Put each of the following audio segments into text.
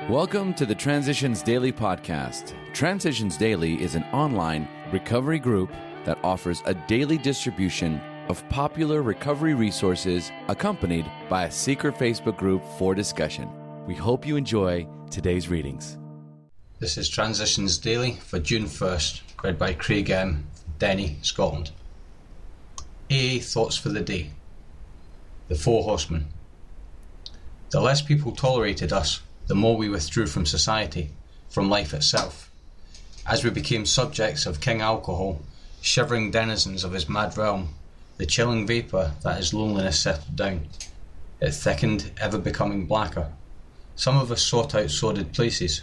Welcome to the Transitions Daily podcast. Transitions Daily is an online recovery group that offers a daily distribution of popular recovery resources accompanied by a secret Facebook group for discussion. We hope you enjoy today's readings. This is Transitions Daily for June 1st, read by Craig M., Denny, Scotland. AA Thoughts for the Day. The Four Horsemen. The less people tolerated us, the more we withdrew from society, from life itself. As we became subjects of King Alcohol, shivering denizens of his mad realm, the chilling vapour that his loneliness settled down. It thickened, ever becoming blacker. Some of us sought out sordid places,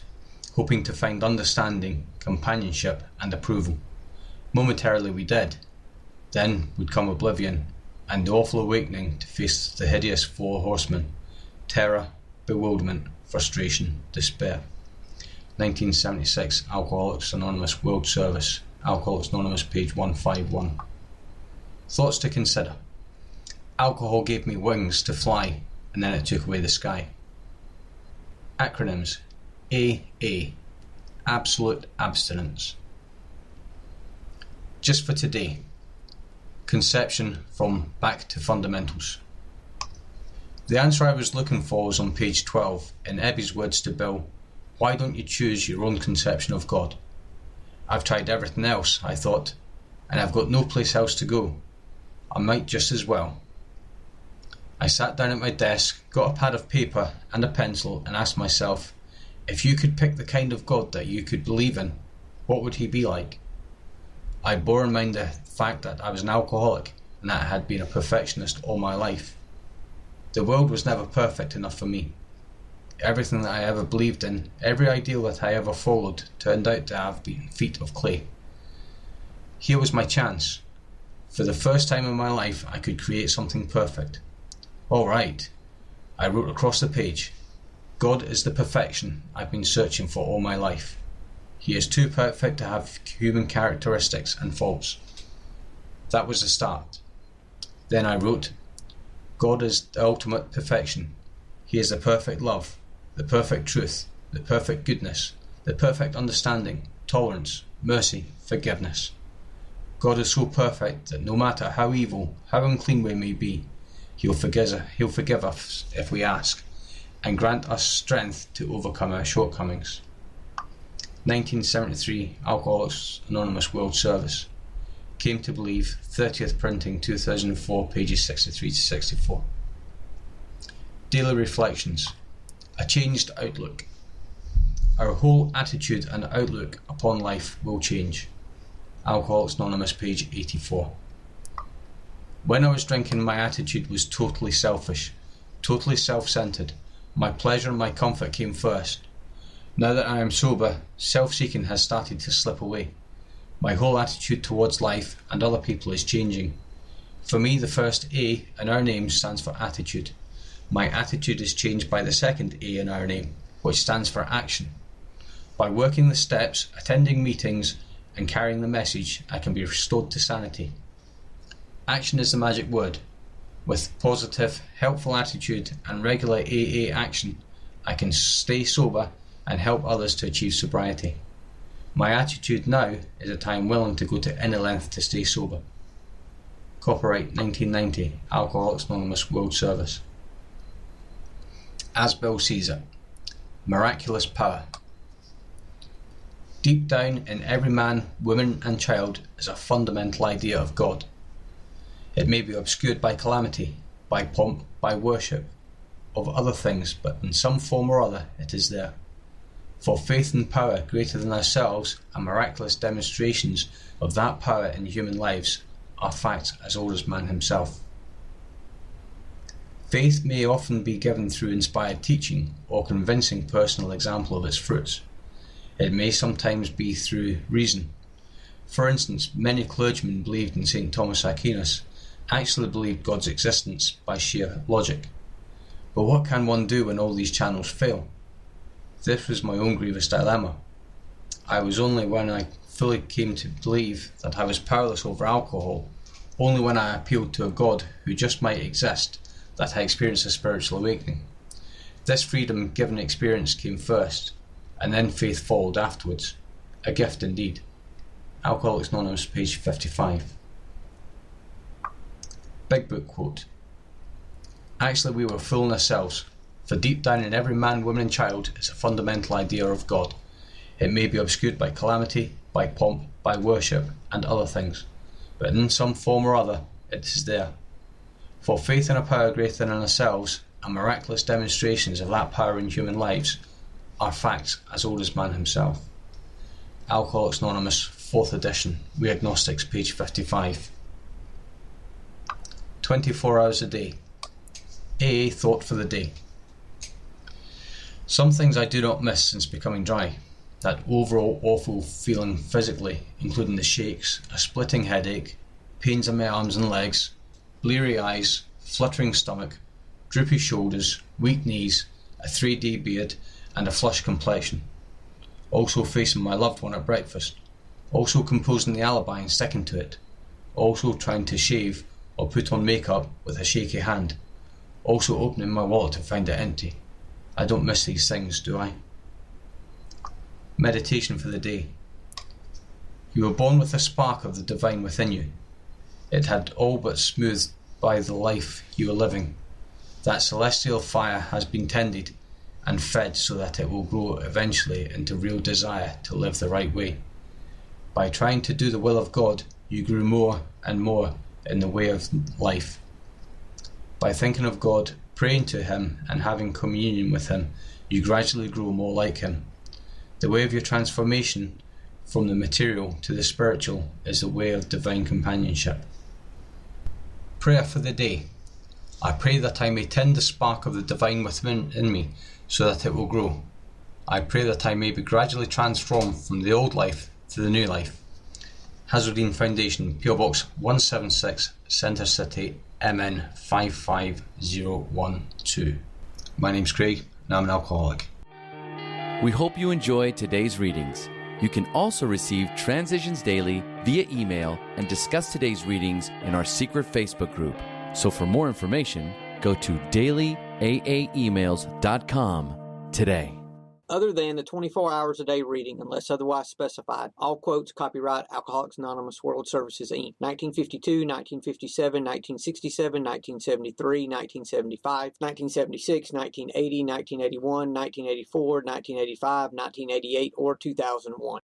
hoping to find understanding, companionship and approval. Momentarily we did. Then would come oblivion, and the awful awakening to face the hideous four horsemen: terror, bewilderment, frustration, despair. 1976 Alcoholics Anonymous World Service, Alcoholics Anonymous, page 151. Thoughts to consider. Alcohol gave me wings to fly, and then it took away the sky. Acronyms. AA. Absolute abstinence. Just for today. Conception from Back to Fundamentals. The answer I was looking for was on page 12, in Ebby's words to Bill, "Why don't you choose your own conception of God? I've tried everything else," I thought, "and I've got no place else to go. I might just as well." I sat down at my desk, got a pad of paper and a pencil and asked myself, if you could pick the kind of God that you could believe in, what would he be like? I bore in mind the fact that I was an alcoholic and that I had been a perfectionist all my life. The world was never perfect enough for me. Everything that I ever believed in, every ideal that I ever followed, turned out to have been feet of clay. Here was my chance. For the first time in my life, I could create something perfect. All right, I wrote across the page, God is the perfection I've been searching for all my life. He is too perfect to have human characteristics and faults. That was the start. Then I wrote, God is the ultimate perfection. He is the perfect love, the perfect truth, the perfect goodness, the perfect understanding, tolerance, mercy, forgiveness. God is so perfect that no matter how evil, how unclean we may be, He'll forgive us if we ask, and grant us strength to overcome our shortcomings. 1973 Alcoholics Anonymous World Service. Came to believe, 30th printing, 2004, pages 63 to 64. Daily reflections. A changed outlook. Our whole attitude and outlook upon life will change. Alcoholics Anonymous, page 84. When I was drinking, my attitude was totally selfish, totally self-centered. My pleasure and my comfort came first. Now that I am sober, self-seeking has started to slip away. My whole attitude towards life and other people is changing. For me, the first A in our name stands for attitude. My attitude is changed by the second A in our name, which stands for action. By working the steps, attending meetings, and carrying the message, I can be restored to sanity. Action is the magic word. With positive, helpful attitude and regular AA action, I can stay sober and help others to achieve sobriety. My attitude now is that I am willing to go to any length to stay sober. Copyright 1990, Alcoholics Anonymous World Service. As Bill sees it. Miraculous power. Deep down in every man, woman and child is a fundamental idea of God. It may be obscured by calamity, by pomp, by worship, of other things, but in some form or other it is there. For faith and power greater than ourselves and miraculous demonstrations of that power in human lives are facts as old as man himself. Faith may often be given through inspired teaching or convincing personal example of its fruits. It may sometimes be through reason. For instance, many clergymen believed in St. Thomas Aquinas, actually believed God's existence by sheer logic. But what can one do when all these channels fail? This was my own grievous dilemma. I was only when I fully came to believe that I was powerless over alcohol, only when I appealed to a God who just might exist, that I experienced a spiritual awakening. This freedom given experience came first, and then faith followed afterwards. A gift indeed. Alcoholics Anonymous, page 55. Big Book quote. Actually, we were fooling ourselves, for deep down in every man, woman and child is a fundamental idea of God. It may be obscured by calamity, by pomp, by worship, and other things, but in some form or other it is there. For faith in a power greater than ourselves, and miraculous demonstrations of that power in human lives, are facts as old as man himself. Alcoholics Anonymous, 4th edition, We Agnostics, page 55. 24 hours a day. AA thought for the day. Some things I do not miss since becoming dry. That overall awful feeling physically, including the shakes, a splitting headache, pains in my arms and legs, bleary eyes, fluttering stomach, droopy shoulders, weak knees, a 3D beard, and a flushed complexion. Also facing my loved one at breakfast. Also composing the alibi and sticking to it. Also trying to shave or put on makeup with a shaky hand. Also opening my wallet to find it empty. I don't miss these things, do I? Meditation for the day. You were born with a spark of the divine within you. It had all but smoothed by the life you are living. That celestial fire has been tended and fed so that it will grow eventually into real desire to live the right way. By trying to do the will of God, you grew more and more in the way of life. By thinking of God, praying to Him, and having communion with Him, you gradually grow more like Him. The way of your transformation from the material to the spiritual is the way of divine companionship. Prayer for the day. I pray that I may tend the spark of the divine within me so that it will grow. I pray that I may be gradually transformed from the old life to the new life. Hazeldean Foundation, PO Box 176, Centre City, MN 55012. My name's Craig and I'm an alcoholic. We hope you enjoyed today's readings. You can also receive Transitions Daily via email and discuss today's readings in our secret Facebook group. So for more information, go to dailyaaemails.com today. Other than the 24 hours a day reading, unless otherwise specified, all quotes copyright Alcoholics Anonymous World Services, Inc. 1952, 1957, 1967, 1973, 1975, 1976, 1980, 1981, 1984, 1985, 1988, or 2001.